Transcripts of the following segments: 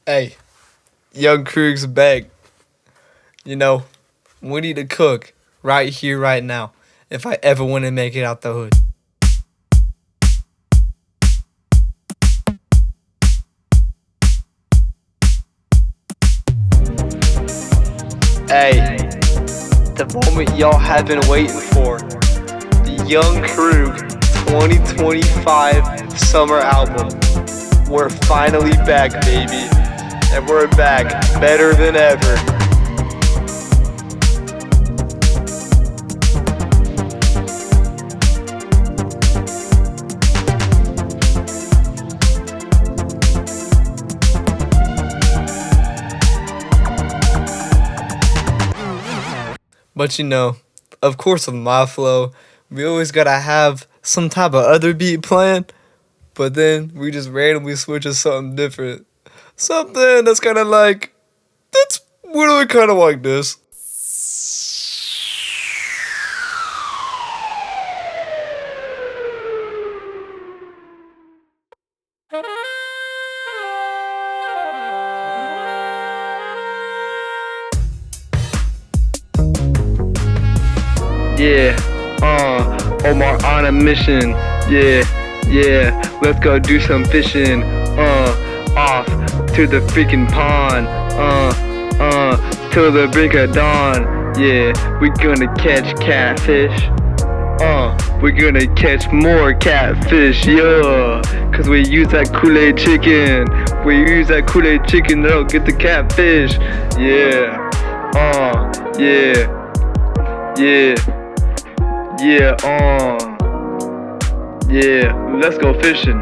Hey, young Krug's back. You know, we need to cook right here, right now, if I ever want to make it out the hood. Hey, the moment y'all have been waiting for. The Young Krug 2025 summer album. We're finally back, baby. And we're back better than ever. But you know, of course with my flow, we always gotta have some type of other beat playing, but then we just randomly switch to something different. Something that's kinda like, that's really kinda like this. Yeah, Omar on a mission. Yeah, let's go do some fishing. Off to the freaking pond. Till the brink of dawn. Yeah, we gonna catch catfish. We're gonna catch more catfish, yeah. Cause we use that Kool-Aid chicken. We use that Kool-Aid chicken that'll get the catfish. Yeah, yeah, let's go fishing.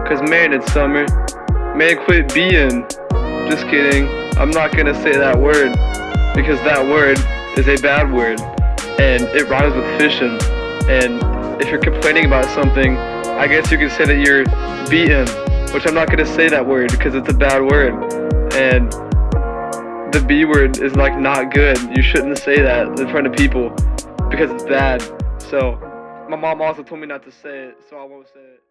Cause man, it's summer. Man, quit being. Just kidding. I'm not gonna say that word. Because that word is a bad word. And it rhymes with fishing. And if you're complaining about something, I guess you can say that you're beaten. Which I'm not gonna say that word because it's a bad word. And the B word is like not good. You shouldn't say that in front of people because it's bad. So my mom also told me not to say it, so I won't say it.